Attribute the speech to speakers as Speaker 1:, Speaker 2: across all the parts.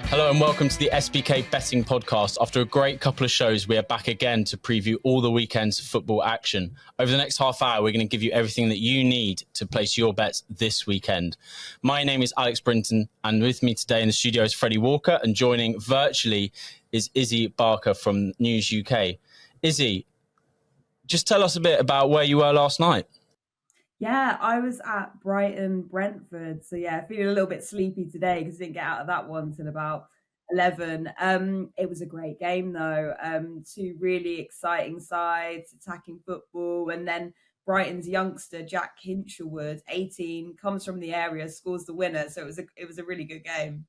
Speaker 1: Hello and welcome to the SBK Betting Podcast. After a great couple of shows, we are back again to preview all the weekend's football action. Over the next half hour, we're going to give you everything that you need to place your bets this weekend. My name is Alex Brinton, and with me today in the studio is Freddie Walker, and joining virtually is Issy Barker from News UK. Issy, just tell us a bit about where you were last night.
Speaker 2: Yeah, I was at Brighton, Brentford. So yeah, feeling a little bit sleepy today because I didn't get out of that one till about 11. It was a great game though. Two really exciting sides, attacking football, and then Brighton's youngster Jack Hinchelwood, 18, comes from the area, scores the winner. So it was a really good game.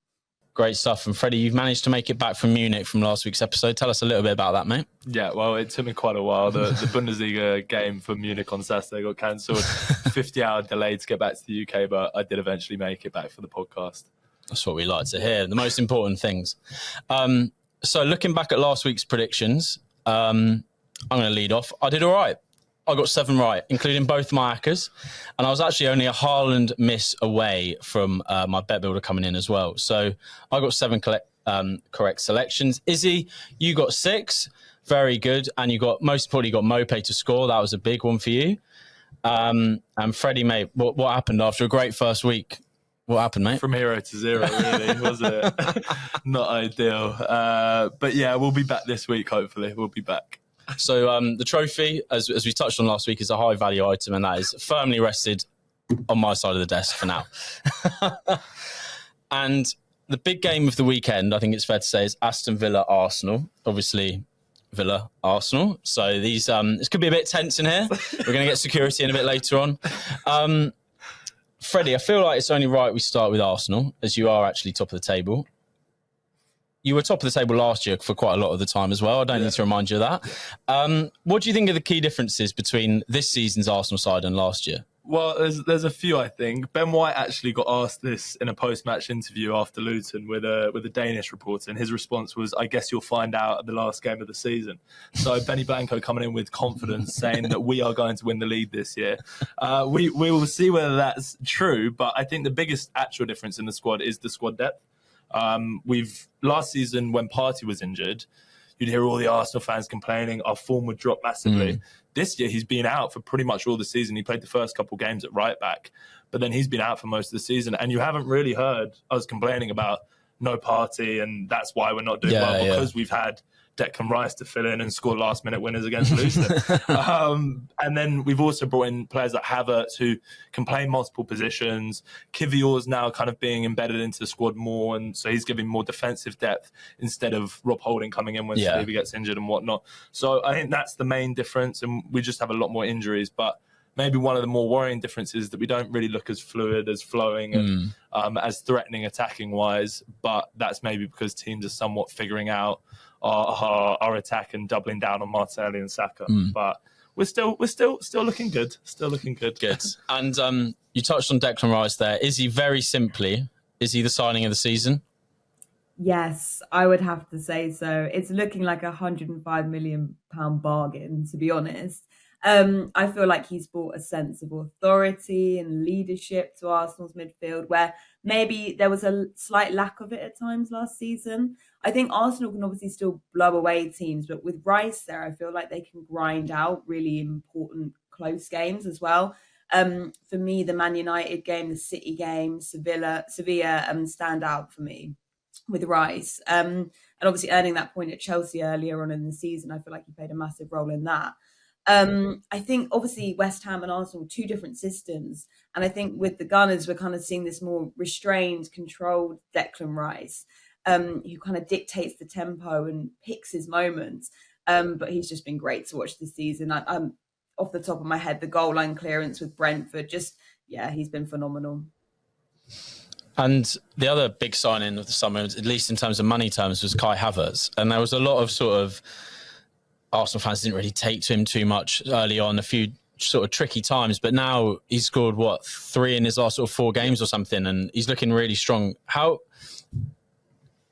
Speaker 1: Great stuff. And Freddie, you've managed to make it back from Munich from last week's episode. Tell us a little bit about that, mate.
Speaker 3: Yeah, well, it took me quite a while. The Bundesliga game for Munich on Saturday got cancelled. 50-hour delay to get back to the UK, but I did eventually make it back for the podcast.
Speaker 1: That's what we like to hear. The most important things. So looking back at last week's predictions, I'm going to lead off. I did all right. I got 7 right, including both my accas. And I was actually only a Haaland miss away from my bet builder coming in as well. So I got 7 correct selections. Issy, you got 6. Very good. And you got, most importantly, you got Mope to score. That was a big one for you. And Freddie, mate, what happened after a great first week? What happened, mate?
Speaker 3: From 0 to 0, really, wasn't it? Not ideal. But yeah, we'll be back this week, hopefully. We'll be back.
Speaker 1: So the trophy, as we touched on last week, is a high value item, and that is firmly rested on my side of the desk for now. And the big game of the weekend, I think it's fair to say, is Aston Villa Arsenal. Obviously, Villa Arsenal. So these this could be a bit tense in here. We're going to get security in a bit later on. Freddie, I feel like it's only right we start with Arsenal, as you are actually top of the table. You were top of the table last year for quite a lot of the time as well. I don't need to remind you of that. What do you think are the key differences between this season's Arsenal side and last year?
Speaker 3: Well, there's a few, I think. Ben White actually got asked this in a post-match interview after Luton with a Danish reporter, and his response was, I guess you'll find out at the last game of the season. So Benny Blanco coming in with confidence, saying that we are going to win the league this year. We will see whether that's true, but I think the biggest actual difference in the squad is the squad depth. Last season when Partey was injured, you'd hear all the Arsenal fans complaining our form would drop massively. This year he's been out for pretty much all the season. He played the first couple games at right back, but then he's been out for most of the season, and you haven't really heard us complaining about no Partey, and that's why we're not doing well, because we've had Declan Rice to fill in and score last-minute winners against Luton. And then we've also brought in players like Havertz who can play multiple positions. Kivior's now kind of being embedded into the squad more, and so he's giving more defensive depth instead of Rob Holding coming in when Saliba gets injured and whatnot. So I think that's the main difference, and we just have a lot more injuries. But maybe one of the more worrying differences is that we don't really look as fluid, as flowing, and as threatening attacking-wise. But that's maybe because teams are somewhat figuring out our attack and doubling down on Martinelli and Saka. But we're still looking good. Still looking good.
Speaker 1: Good. And you touched on Declan Rice there. Is he the signing of the season?
Speaker 2: Yes, I would have to say so. It's looking like £105 million bargain, to be honest. I feel like he's brought a sense of authority and leadership to Arsenal's midfield, where maybe there was a slight lack of it at times last season. I think Arsenal can obviously still blow away teams, but with Rice there, I feel like they can grind out really important close games as well. For me, the Man United game, the City game, Sevilla stand out for me with Rice. And obviously earning that point at Chelsea earlier on in the season, I feel like he played a massive role in that. I think obviously West Ham and Arsenal, 2 different systems. And I think with the Gunners, we're kind of seeing this more restrained, controlled Declan Rice, who kind of dictates the tempo and picks his moments. But he's just been great to watch this season. I'm off the top of my head, the goal line clearance with Brentford, he's been phenomenal.
Speaker 1: And the other big signing of the summer, at least in terms of money terms, was Kai Havertz. And there was a lot of sort of Arsenal fans didn't really take to him too much early on, a few sort of tricky times, but now he's scored 3 in his last sort of 4 games or something, and he's looking really strong.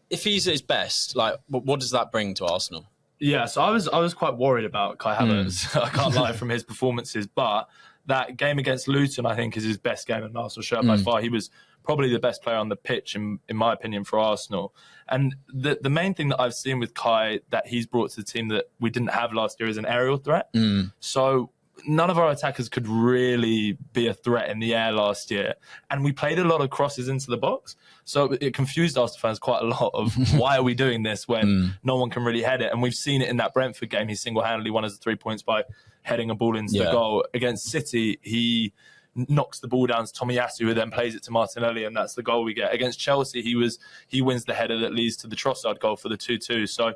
Speaker 1: If he's at his best, like what does that bring to Arsenal?
Speaker 3: Yeah, so I was quite worried about Kai Havertz. I can't lie, from his performances, but that game against Luton, I think, is his best game in an Arsenal shirt by far. He was probably the best player on the pitch, in my opinion, for Arsenal. And the main thing that I've seen with Kai that he's brought to the team that we didn't have last year is an aerial threat. So none of our attackers could really be a threat in the air last year. And we played a lot of crosses into the box. So it confused Arsenal fans quite a lot of why are we doing this when no one can really head it. And we've seen it in that Brentford game. He single-handedly won us the 3 points by heading a ball into the goal. Against City, he knocks the ball down to Tomiyasu, who then plays it to Martinelli, and that's the goal we get. Against Chelsea, he wins the header that leads to the Trossard goal for the 2-2. So,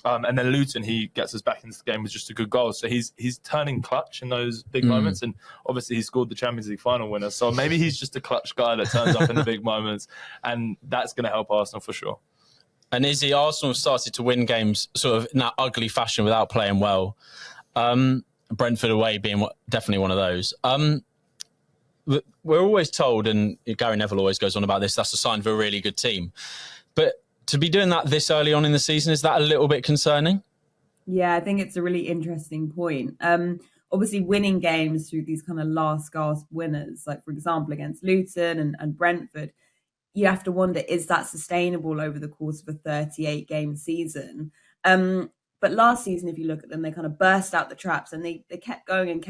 Speaker 3: and then Luton, he gets us back into the game with just a good goal. So he's turning clutch in those big moments, and obviously he scored the Champions League final winner. So maybe he's just a clutch guy that turns up in the big moments, and that's going to help Arsenal for sure.
Speaker 1: And Issy, Arsenal have started to win games sort of in that ugly fashion without playing well. Brentford away being definitely one of those. We're always told, and Gary Neville always goes on about this, that's a sign of a really good team. But to be doing that this early on in the season, is that a little bit concerning?
Speaker 2: Yeah, I think it's a really interesting point. Obviously, winning games through these kind of last gasp winners, like, for example, against Luton and Brentford, you have to wonder, is that sustainable over the course of a 38-game season? But last season, if you look at them, they kind of burst out the traps and they kept going and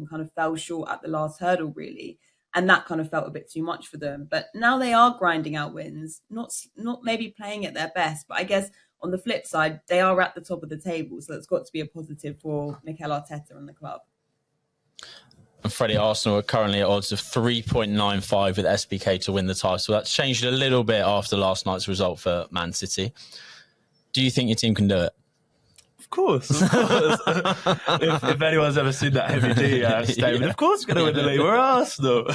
Speaker 2: kind of fell short at the last hurdle, really. And that kind of felt a bit too much for them. But now they are grinding out wins, not maybe playing at their best. But I guess on the flip side, they are at the top of the table. So it's got to be a positive for Mikel Arteta and the club.
Speaker 1: And Freddie, Arsenal are currently at odds of 3.95 with SBK to win the title. That's changed a little bit after last night's result for Man City. Do you think your team can do it?
Speaker 3: Of course. if anyone's ever seen that Heavy D statement, of course we're going to win the league. We're Arsenal.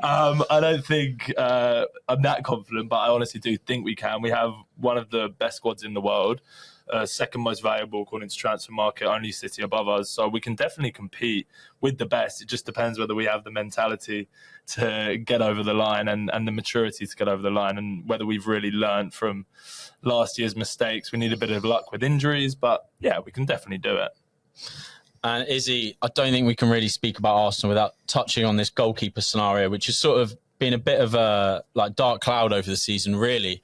Speaker 3: I don't think I'm that confident, but I honestly do think we can. We have one of the best squads in the world, second most valuable according to Transfer Market, only City above us. So we can definitely compete with the best. It just depends whether we have the mentality to get over the line and the maturity to get over the line, and whether we've really learned from last year's mistakes. We need a bit of luck with injuries, but yeah, we can definitely do it.
Speaker 1: And Issy, I don't think we can really speak about Arsenal without touching on this goalkeeper scenario, which has sort of been a bit of a dark cloud over the season, really.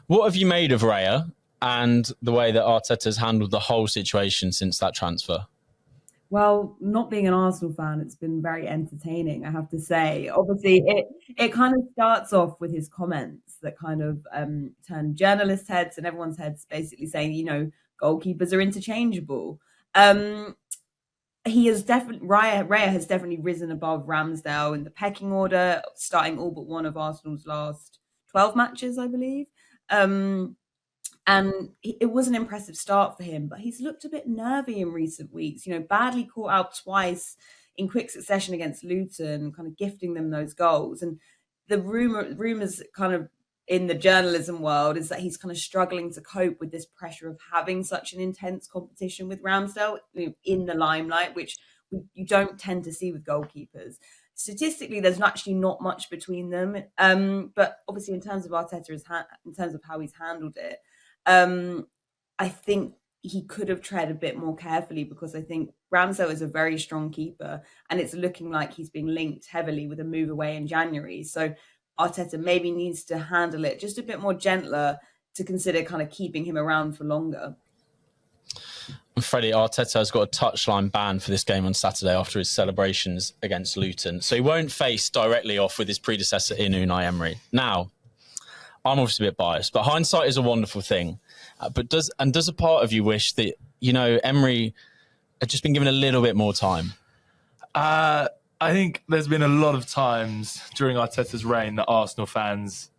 Speaker 1: What have you made of Raya and the way that Arteta has handled the whole situation since that transfer?
Speaker 2: Well, not being an Arsenal fan, it's been very entertaining, I have to say. Obviously, it kind of starts off with his comments that kind of turn journalists' heads and everyone's heads, basically saying, goalkeepers are interchangeable. He has definitely, Raya has definitely risen above Ramsdale in the pecking order, starting all but one of Arsenal's last 12 matches, I believe. And it was an impressive start for him, but he's looked a bit nervy in recent weeks, badly caught out twice in quick succession against Luton, kind of gifting them those goals. And the rumours kind of in the journalism world is that he's kind of struggling to cope with this pressure of having such an intense competition with Ramsdale in the limelight, which you don't tend to see with goalkeepers. Statistically, there's actually not much between them. But obviously in terms of Arteta, in terms of how he's handled it, I think he could have tread a bit more carefully, because I think Ramsdale is a very strong keeper and it's looking like he's being linked heavily with a move away in January. So Arteta maybe needs to handle it just a bit more gentler to consider kind of keeping him around for longer.
Speaker 1: Freddie, Arteta has got a touchline ban for this game on Saturday after his celebrations against Luton. So he won't face directly off with his predecessor in Unai Emery. Now, I'm obviously a bit biased, but hindsight is a wonderful thing. But does a part of you wish that, Emery had just been given a little bit more time?
Speaker 3: I think there's been a lot of times during Arteta's reign that Arsenal fans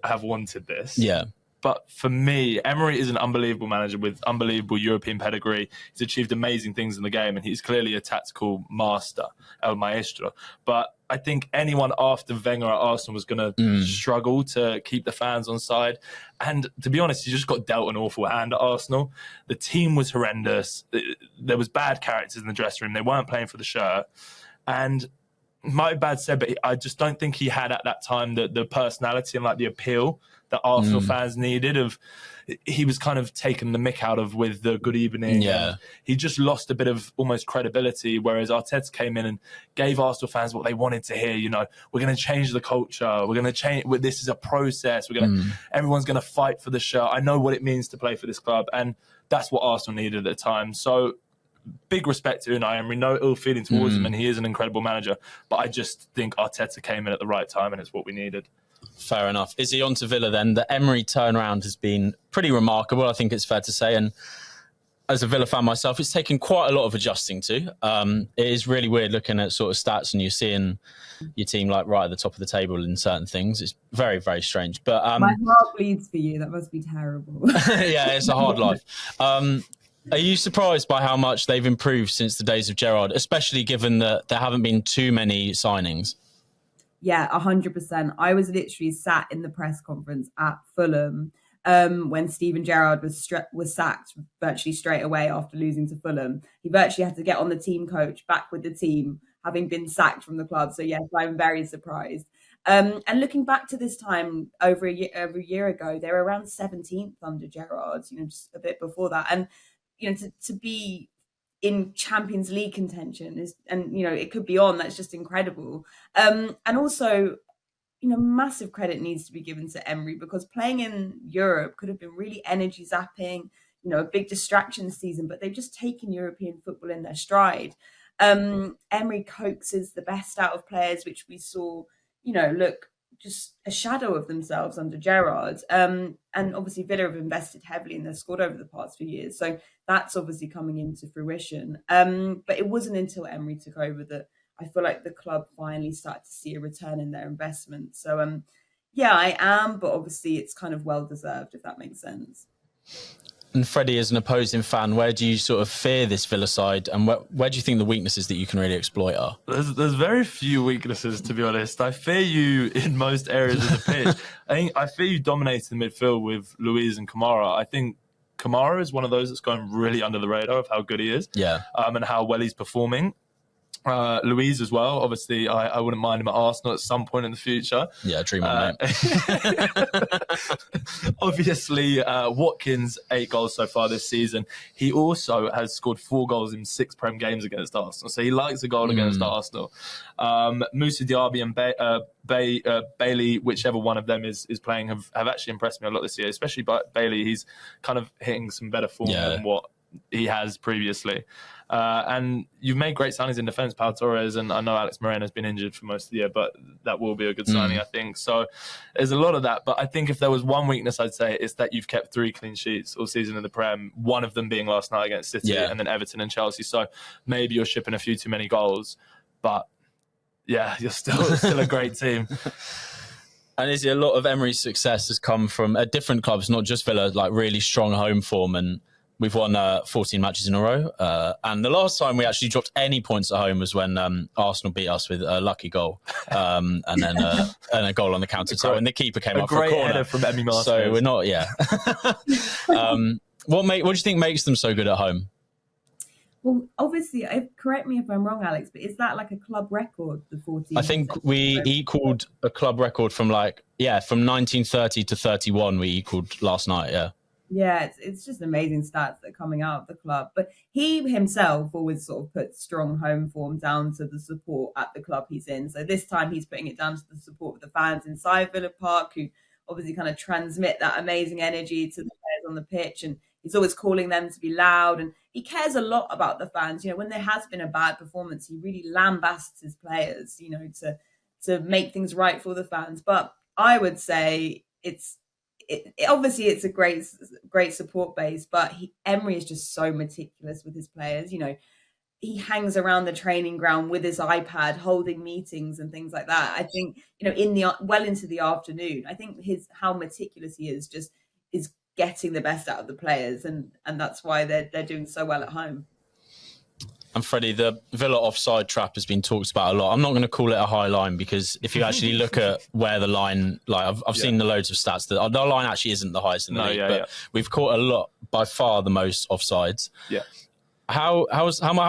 Speaker 3: have wanted this.
Speaker 1: Yeah.
Speaker 3: But for me, Emery is an unbelievable manager with unbelievable European pedigree. He's achieved amazing things in the game, and he's clearly a tactical master, el maestro. But I think anyone after Wenger at Arsenal was going to struggle to keep the fans on side. And to be honest, he just got dealt an awful hand at Arsenal. The team was horrendous. There was bad characters in the dressing room. They weren't playing for the shirt. And my bad said, but I just don't think he had at that time the personality and the appeal that Arsenal fans needed. He was kind of taken the mick out of with the good evening.
Speaker 1: Yeah.
Speaker 3: He just lost a bit of almost credibility, whereas Arteta came in and gave Arsenal fans what they wanted to hear. We're going to change the culture. We're going to change. This is a process. Everyone's going to fight for the shirt. I know what it means to play for this club. And that's what Arsenal needed at the time. So big respect to Unai Emery. No ill feeling towards him, and he is an incredible manager. But I just think Arteta came in at the right time, and it's what we needed.
Speaker 1: Fair enough. Issy, on to Villa then. The Emery turnaround has been pretty remarkable, I think it's fair to say. And as a Villa fan myself, it's taken quite a lot of adjusting to. It is really weird looking at sort of stats and you're seeing your team like right at the top of the table in certain things. It's very, very strange. But
Speaker 2: my heart bleeds for you. That must be terrible.
Speaker 1: Yeah, it's a hard life. Are you surprised by how much they've improved since the days of Gerrard, especially given that there haven't been too many signings?
Speaker 2: Yeah, 100%. I was literally sat in the press conference at Fulham when Steven Gerrard was sacked virtually straight away after losing to Fulham. He virtually had to get on the team coach back with the team, having been sacked from the club. So yes, I'm very surprised. And looking back to this time over a year ago, they were around 17th under Gerrard, just a bit before that. And to be in Champions League contention it could be on. That's just incredible. And also, massive credit needs to be given to Emery, because playing in Europe could have been really energy zapping, a big distraction season, but they've just taken European football in their stride. Emery coaxes the best out of players, which we saw, look just a shadow of themselves under Gerrard. And obviously Villa have invested heavily in their squad over the past few years. So that's obviously coming into fruition. But it wasn't until Emery took over that I feel like the club finally started to see a return in their investment. So, yeah, I am, but obviously it's kind of well-deserved, if that makes sense.
Speaker 1: And Freddie, as an opposing fan, where do you sort of fear this Villa side, and where do you think the weaknesses that you can really exploit are?
Speaker 3: There's very few weaknesses, to be honest. I fear you in most areas of the pitch. I fear you dominating the midfield with Luiz and Kamara. I think Kamara is one of those that's going really under the radar of how good he is, and how well he's performing. Luiz as well. Obviously, I wouldn't mind him at Arsenal at some point in the future.
Speaker 1: Yeah, dream on,
Speaker 3: mate. Obviously, Watkins, 8 goals so far this season. He also has scored 4 goals in 6 Prem games against Arsenal. So he likes a goal against Arsenal. Moussa Diaby and Bailey, whichever one of them is playing, have actually impressed me a lot this year, especially Bailey. He's kind of hitting some better form than what he has previously. And you've made great signings in defence, Pau Torres, and I know Alex Moreno's been injured for most of the year, but that will be a good signing, I think. So there's a lot of that. But I think if there was one weakness, I'd say it's that you've kept 3 clean sheets all season in the Prem, one of them being last night against City and then Everton and Chelsea. So maybe you're shipping a few too many goals, but yeah, you're still a great team.
Speaker 1: And is it a lot of Emery's success has come from different clubs, not just Villa, like really strong home form, and we've won 14 matches in a row. And the last time we actually dropped any points at home was when Arsenal beat us with a lucky goal and then a goal on the counter. So when the keeper came up for a corner.
Speaker 3: A great header from Emi Martinez.
Speaker 1: So we're not, what do you think makes them so good at home?
Speaker 2: Well, obviously, correct me if I'm wrong, Alex, but is that like a club record, the 14?
Speaker 1: I think we equalled a club record from 1930 to 31 we equalled last night,
Speaker 2: Yeah, it's just amazing stats that are coming out of the club. But he himself always sort of puts strong home form down to the support at the club he's in. So this time he's putting it down to the support of the fans inside Villa Park, who obviously kind of transmit that amazing energy to the players on the pitch. And he's always calling them to be loud. And he cares a lot about the fans. When there has been a bad performance, he really lambasts his players, to make things right for the fans. But I would say obviously it's a great support base, but Emery is just so meticulous with his players. He hangs around the training ground with his iPad, holding meetings and things like that. I think into the afternoon. I think how meticulous he is is getting the best out of the players, and that's why they're doing so well at home.
Speaker 1: And Freddie, the Villa offside trap has been talked about a lot. I'm not going to call it a high line, because if you actually look at where the line, I've seen the loads of stats, that the line actually isn't the highest in the league, but we've caught a lot, by far the most offsides.
Speaker 3: Yeah.
Speaker 1: How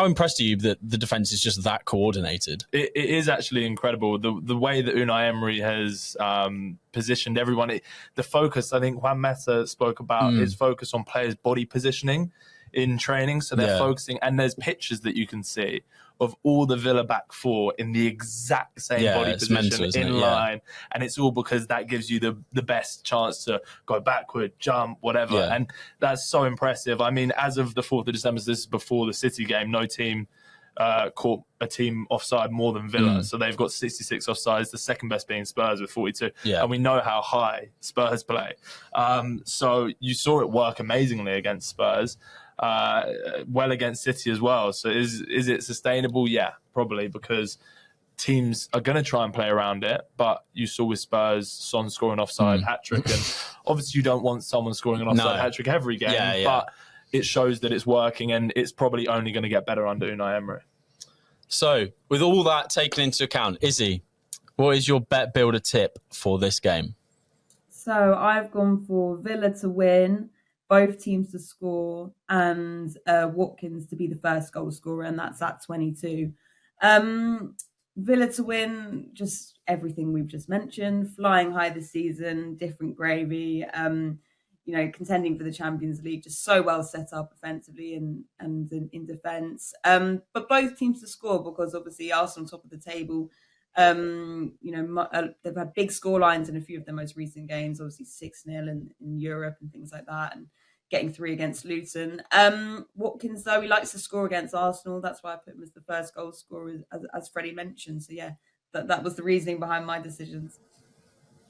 Speaker 1: impressed are you that the defense is just that coordinated?
Speaker 3: It is actually incredible the way that Unai Emery has positioned everyone. The focus, I think Juan Meta spoke about his focus on players' body positioning in training. So they're focusing, and there's pictures that you can see of all the Villa back four in the exact same body position in line. And it's all because that gives you the best chance to go backward, jump, whatever. Yeah. And that's so impressive. I mean, as of the 4th of December, this is before the City game, no team caught a team offside more than Villa. So they've got 66 offsides, the second best being Spurs with 42. Yeah. And we know how high Spurs play. So you saw it work amazingly against Spurs. Well against City as well. So is it sustainable? Yeah, probably, because teams are going to try and play around it. But you saw with Spurs, Son scoring offside hat-trick. And obviously you don't want someone scoring an offside hat-trick every game. But it shows that it's working, and it's probably only going to get better under Unai Emery.
Speaker 1: So with all that taken into account, Izzy, what is your bet builder tip for this game?
Speaker 2: So I've gone for Villa to win, both teams to score, and Watkins to be the first goal scorer, and that's at 22. Villa to win, just everything we've just mentioned, flying high this season, different gravy, contending for the Champions League, just so well set up offensively and in defence. But both teams to score, because obviously Arsenal top of the table. They've had big score lines in a few of their most recent games, obviously 6-0 in Europe and things like that, and getting 3 against Luton. Watkins, though, he likes to score against Arsenal. That's why I put him as the first goal scorer, as Freddie mentioned. So, yeah, that was the reasoning behind my decisions.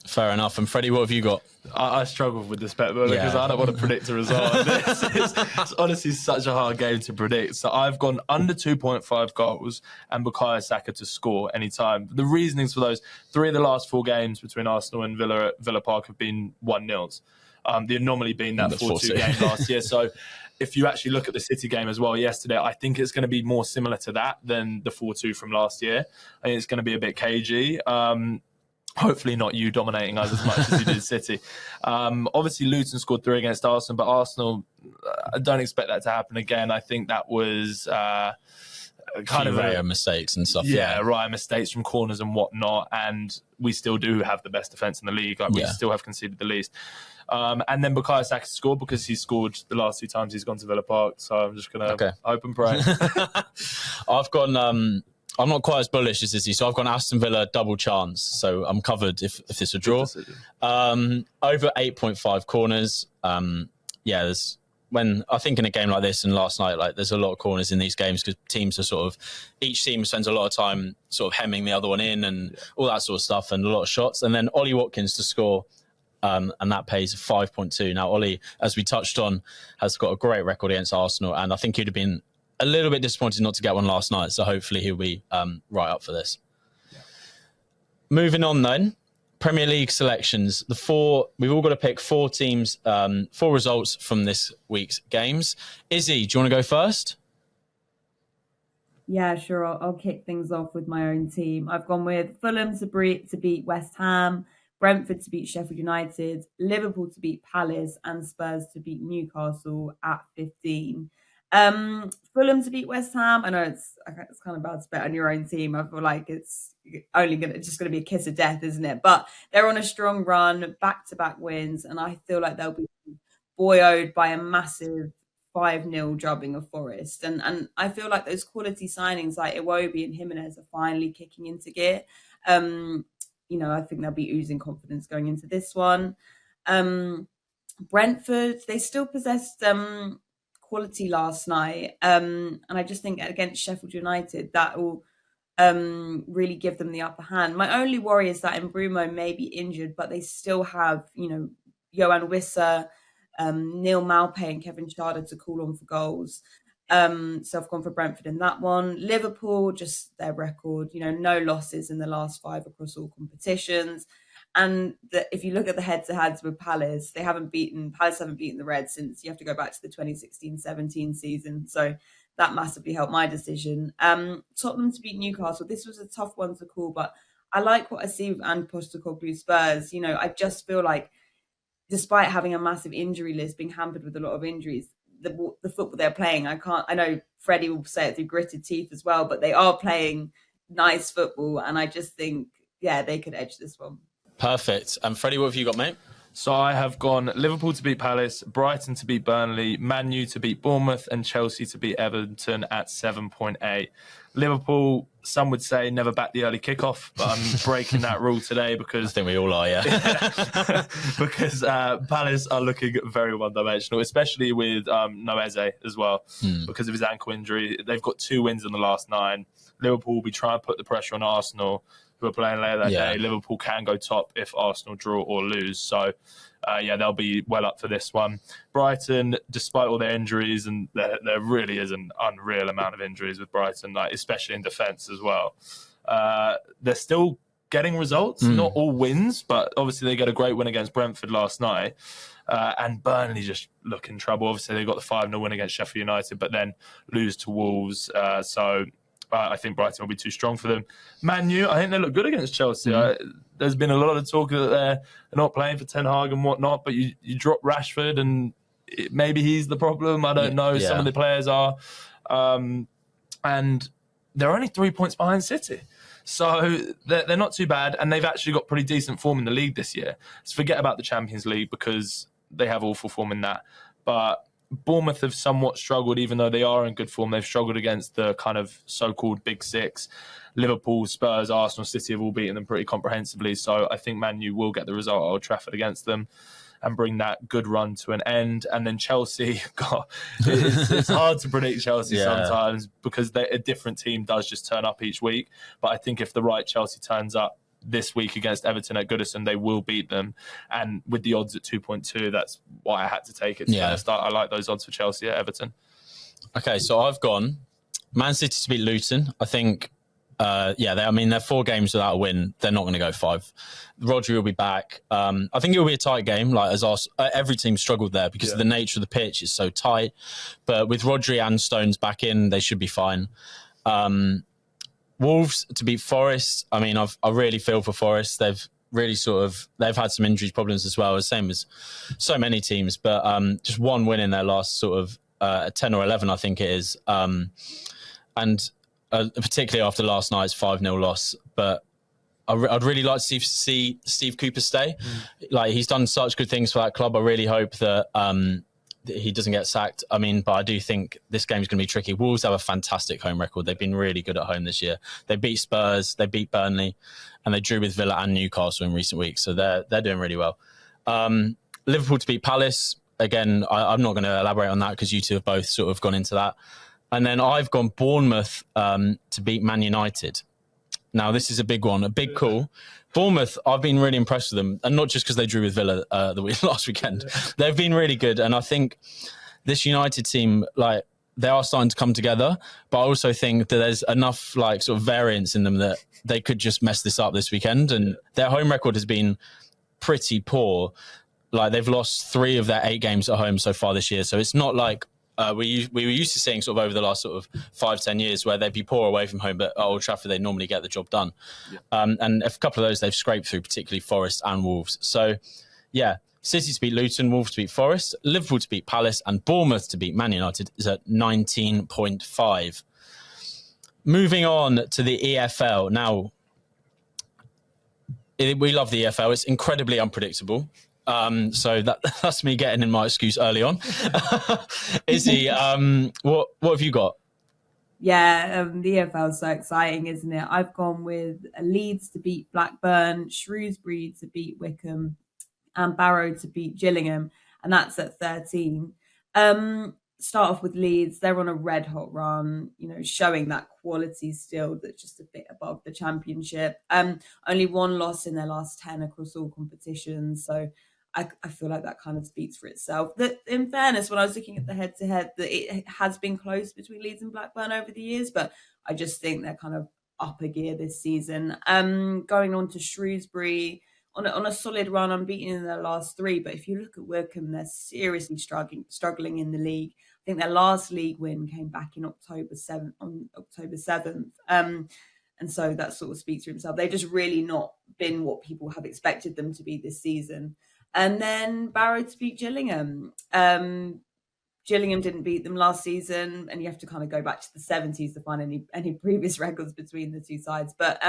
Speaker 1: Fair enough. And Freddie, what have you got?
Speaker 3: I struggle with this bet because I don't want to predict a result. It's honestly such a hard game to predict. So I've gone under 2.5 goals and Bukayo Saka to score anytime. The reasonings for those: 3 of the last 4 games between Arsenal and Villa at Villa Park have been 1-0s. The anomaly being that 4-2 game last year. So if you actually look at the City game as well yesterday, I think it's going to be more similar to that than the 4-2 from last year. I think it's going to be a bit cagey. Hopefully not you dominating us as much as you did City. Obviously, Luton scored 3 against Arsenal, but Arsenal, I don't expect that to happen again. I think that was kind of
Speaker 1: rare mistakes and stuff.
Speaker 3: Yeah, right, mistakes from corners and whatnot. And we still do have the best defence in the league. We still have conceded the least. And then Bukayo Saka scored because he scored the last 2 times he's gone to Villa Park. So I'm just going to hope and pray.
Speaker 1: I've gone... I'm not quite as bullish as Izzy, so I've gone Aston Villa double chance. So I'm covered if it's a draw. Over 8.5 corners. When I think in a game like this and last night, there's a lot of corners in these games because teams are each team spends a lot of time sort of hemming the other one in and all that sort of stuff, and a lot of shots. And then Ollie Watkins to score, and that pays 5.2. Now, Ollie, as we touched on, has got a great record against Arsenal, and I think he'd have been a little bit disappointed not to get one last night, so hopefully he'll be right up for this. Yeah. Moving on then, Premier League selections. We've all got to pick 4 teams, 4 results from this week's games. Izzy, do you want to go first?
Speaker 2: Yeah, sure. I'll kick things off with my own team. I've gone with Fulham to beat West Ham, Brentford to beat Sheffield United, Liverpool to beat Palace, and Spurs to beat Newcastle at 15. Fulham to beat West Ham. I know it's kind of bad to bet on your own team. I feel like it's only just going to be a kiss of death, isn't it? But they're on a strong run, back-to-back wins, and I feel like they'll be buoyed by a massive 5-0 drubbing of Forest. And I feel like those quality signings like Iwobi and Jimenez are finally kicking into gear. I think they'll be oozing confidence going into this one. Brentford, they still possessed quality last night, and I just think against Sheffield United that will really give them the upper hand. My only worry is that Mbeumo may be injured, but they still have Yohan Wissa, Neil Maupay and Kevin Schade to call on for goals. So I've gone for Brentford in that one. Liverpool, just their record, no losses in the last 5 across all competitions. And if you look at the head-to-heads with Palace, Palace haven't beaten the Reds since you have to go back to the 2016-17 season. So that massively helped my decision. Tottenham to beat Newcastle. This was a tough one to call, but I like what I see with Ange Postecoglou Spurs. I just feel like despite having a massive injury list, being hampered with a lot of injuries, the football they're playing. I know Freddie will say it through gritted teeth as well, but they are playing nice football, and I just think, yeah, they could edge this one.
Speaker 1: Perfect. And Freddie, what have you got, mate?
Speaker 3: So I have gone Liverpool to beat Palace, Brighton to beat Burnley, Man U to beat Bournemouth, and Chelsea to beat Everton at 7.8. Liverpool, some would say, never back the early kickoff, but I'm breaking that rule today because
Speaker 1: I think we all are, yeah.
Speaker 3: because Palace are looking very one-dimensional, especially with Noeze as well, because of his ankle injury. They've got 2 wins in the last 9. Liverpool will be trying to put the pressure on Arsenal, who are playing later that day. Liverpool can go top if Arsenal draw or lose. So, they'll be well up for this one. Brighton, despite all their injuries, and there really is an unreal amount of injuries with Brighton, like especially in defence as well. They're still getting results, not all wins, but obviously they got a great win against Brentford last night. And Burnley just look in trouble. Obviously they got the 5-0 win against Sheffield United, but then lose to Wolves. I think Brighton will be too strong for them. Man U, I think they look good against Chelsea. There's been a lot of talk that they're not playing for Ten Hag and whatnot, but you drop Rashford and maybe he's the problem. I don't know. Some of the players are. And they're only 3 points behind City. So they're not too bad, and they've actually got pretty decent form in the league this year. So forget about the Champions League because they have awful form in that. But Bournemouth have somewhat struggled, even though they are in good form. They've struggled against the kind of so-called Big Six. Liverpool, Spurs, Arsenal, City have all beaten them pretty comprehensively. So I think Man U will get the result at Old Trafford against them and bring that good run to an end. And then Chelsea, God, it's hard to predict Chelsea sometimes because a different team does just turn up each week. But I think if the right Chelsea turns up this week against Everton at Goodison, they will beat them. And with the odds at 2.2, that's why I had to take it. I like those odds for Chelsea at Everton.
Speaker 1: Okay, so I've gone Man City to beat Luton. I think, they're 4 games without a win. They're not going to go 5. Rodri will be back. I think it will be a tight game. Like every team struggled there because of the nature of the pitch. It's so tight. But with Rodri and Stones back in, they should be fine. Wolves to beat Forest. I mean, I really feel for Forest. They've really they've had some injury problems as well, same as so many teams. But just 1 win in their last 10 or 11, I think it is. And particularly after last night's 5-0 loss. But I'd really like to see Steve Cooper stay. Like, he's done such good things for that club. I really hope that he doesn't get sacked. I mean, but I do think this game is going to be tricky. Wolves have a fantastic home record. They've been really good at home this year. They beat Spurs, they beat Burnley, and they drew with Villa and Newcastle in recent weeks. So they're doing really well. Liverpool to beat Palace. Again, I'm not going to elaborate on that because you two have both sort of gone into that. And then I've gone Bournemouth to beat Man United. Now, this is a big one, a big call. Bournemouth, I've been really impressed with them, and not just because they drew with Villa last weekend. They've been really good, and I think this United team, like, they are starting to come together, but I also think that there's enough like sort of variance in them that they could just mess this up this weekend, and their home record has been pretty poor. Like, they've lost 3 of their 8 games at home so far this year, so it's not like we were used to seeing sort of over the last sort of 5-10 years where they'd be poor away from home, but at Old Trafford they normally get the job done. And a couple of those they've scraped through, particularly Forest and Wolves. So, City to beat Luton, Wolves to beat Forest, Liverpool to beat Palace, and Bournemouth to beat Man United is at 19.5. Moving on to the EFL. Now, we love the EFL. It's incredibly unpredictable. So that's me getting in my excuse early on. Issy, what have you got?
Speaker 2: Yeah, the EFL is so exciting, isn't it? I've gone with Leeds to beat Blackburn, Shrewsbury to beat Wickham, and Barrow to beat Gillingham, and that's at 13. Start off with Leeds. They're on a red hot run, showing that quality still that's just a bit above the Championship. Only 1 loss in their last 10 across all competitions, so I feel like that kind of speaks for itself. That, in fairness, when I was looking at the head-to-head, that it has been close between Leeds and Blackburn over the years, but I just think they're kind of up a gear this season. Going on to Shrewsbury, on a solid run, unbeaten in their last 3. But if you look at Wickham, they're seriously struggling in the league. I think their last league win came back in October 7th. And so that sort of speaks for himself. They've just really not been what people have expected them to be this season. And then Barrow to beat Gillingham. Gillingham didn't beat them last season, and you have to kind of go back to the 70s to find any previous records between the two sides. But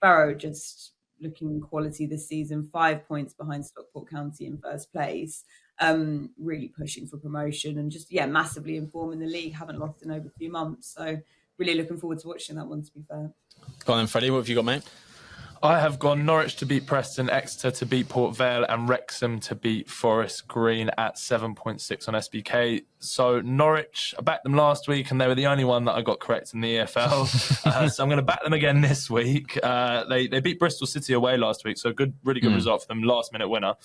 Speaker 2: Barrow just looking quality this season, 5 points behind Stockport County in first place, really pushing for promotion and just, massively in form in the league, haven't lost in over 2 months. So really looking forward to watching that one, to be fair.
Speaker 1: Go on then, Freddie, what have you got, mate?
Speaker 3: I have gone Norwich to beat Preston, Exeter to beat Port Vale, and Wrexham to beat Forest Green at 7.6 on SBK. So Norwich, I backed them last week, and they were the only one that I got correct in the EFL. So I'm going to back them again this week. They beat Bristol City away last week, so really good result for them, last-minute winner.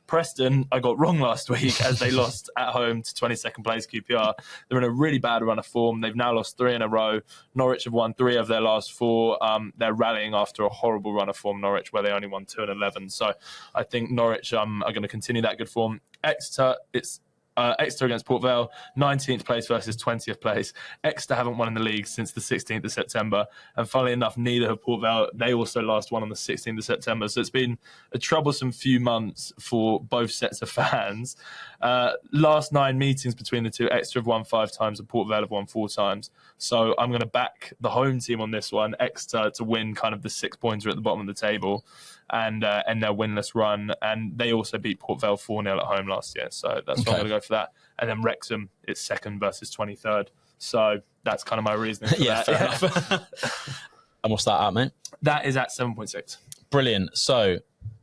Speaker 3: Preston, I got wrong last week as they lost at home to 22nd place QPR. They're in a really bad run of form. They've now lost 3 in a row. Norwich have won 3 of their last 4. They're rallying after a horrible run of form, Norwich, where they only won 2 and 11. So I think Norwich are going to continue that good form. Exeter, it's Exeter against Port Vale, 19th place versus 20th place. Exeter haven't won in the league since the 16th of September. And funnily enough, neither have Port Vale. They also last won on the 16th of September. So it's been a troublesome few months for both sets of fans. Last 9 meetings between the two, Exeter have won 5 times and Port Vale have won 4 times. So I'm going to back the home team on this one, Exeter, to win kind of the 6-pointer at the bottom of the table and end their winless run. And they also beat Port Vale 4-0 at home last year. So that's why I'm going to go for that. And then Wrexham, it's 2nd versus 23rd. So that's kind of my reasoning for that.
Speaker 1: Fair enough. And what's that at, mate?
Speaker 3: That is at 7.6.
Speaker 1: Brilliant. So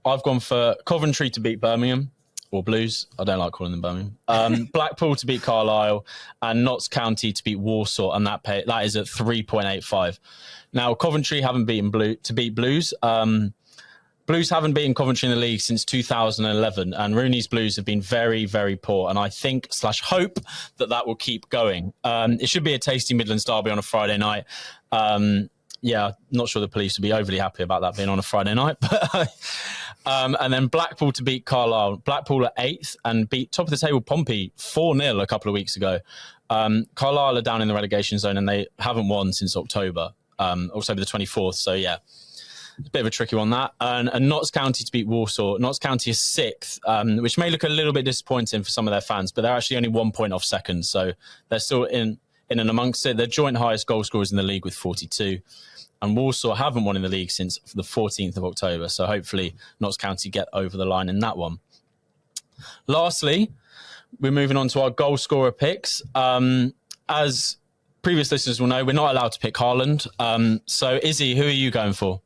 Speaker 1: I've gone for Coventry to beat Birmingham, or Blues. I don't like calling them Birmingham. Blackpool to beat Carlisle, and Notts County to beat Warsaw, and that is at 3.85. Now, Coventry haven't beaten to beat Blues. Blues haven't beaten Coventry in the league since 2011, and Rooney's Blues have been very, very poor. And I think / hope that will keep going. It should be a tasty Midlands derby on a Friday night. Not sure the police would be overly happy about that being on a Friday night. But and then Blackpool to beat Carlisle. Blackpool are 8th and beat top of the table Pompey 4-0 a couple of weeks ago. Carlisle are down in the relegation zone and they haven't won since October the 24th. So, yeah. It's a bit of a tricky one, that. And Notts County to beat Warsaw. Notts County is 6th, which may look a little bit disappointing for some of their fans, but they're actually only 1 point off 2nd. So they're still in and amongst it. They're joint highest goal scorers in the league with 42. And Warsaw haven't won in the league since the 14th of October. So hopefully Notts County get over the line in that one. Lastly, we're moving on to our goal scorer picks. As previous listeners will know, we're not allowed to pick Haaland. So Izzy, who are you going for?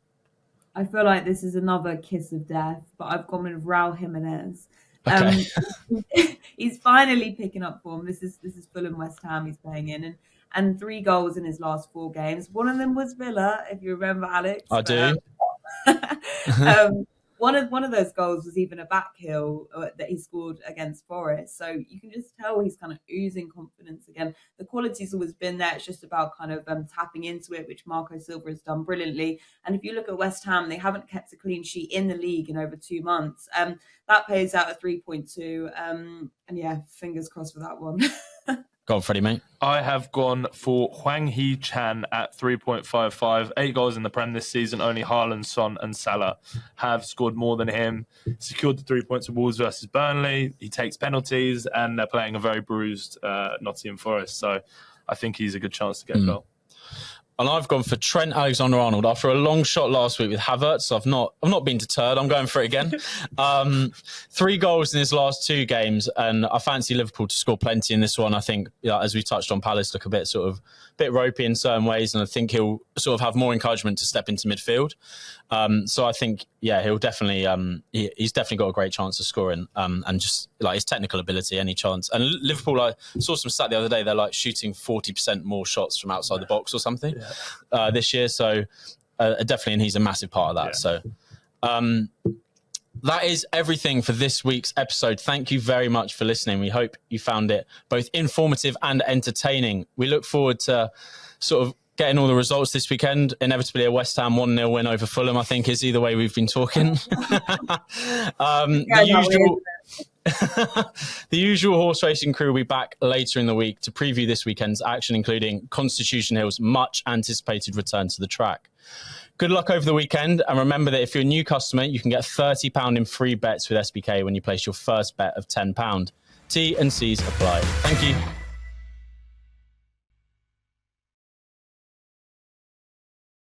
Speaker 2: I feel like this is another kiss of death, but I've gone with Raul Jimenez.
Speaker 1: Okay.
Speaker 2: He's finally picking up form. This is Fulham West Ham he's playing in, and 3 goals in his last 4 games. One of them was Villa, if you remember, Alex.
Speaker 1: I do.
Speaker 2: One of those goals was even a back heel that he scored against Forest. So you can just tell he's kind of oozing confidence again. The quality's always been there. It's just about kind of tapping into it, which Marco Silva has done brilliantly. And if you look at West Ham, they haven't kept a clean sheet in the league in over 2 months. That pays out at 3.2. And yeah, fingers crossed for that one.
Speaker 1: Go on, Freddie, mate.
Speaker 3: I have gone for Hwang Hee-chan at 3.55. 8 goals in the Prem this season. Only Haaland, Son and Salah have scored more than him. Secured the 3 points of Wolves versus Burnley. He takes penalties and they're playing a very bruised Nottingham Forest. So I think he's a good chance to get a goal.
Speaker 1: And I've gone for Trent Alexander-Arnold after a long shot last week with Havertz. So I've not been deterred. I'm going for it again. 3 goals in his last 2 games, and I fancy Liverpool to score plenty in this one. I think, as we touched on, Palace look a bit ropey in certain ways, and I think he'll sort of have more encouragement to step into midfield. So I think, he'll definitely he's definitely got a great chance of scoring, and just like his technical ability, any chance. And Liverpool, I saw some stat the other day, they're like shooting 40% more shots from outside the box or something this year. So definitely, and he's a massive part of that. Yeah. So that is everything for this week's episode. Thank you very much for listening. We hope you found it both informative and entertaining. We look forward to sort of getting all the results this weekend. Inevitably, a West Ham 1-0 win over Fulham, I think, is either way we've been talking. The usual horse racing crew will be back later in the week to preview this weekend's action, including Constitution Hill's much anticipated return to the track. Good luck over the weekend, and remember that if you're a new customer, you can get £30 in free bets with SBK when you place your first bet of £10. T&Cs apply. Thank you.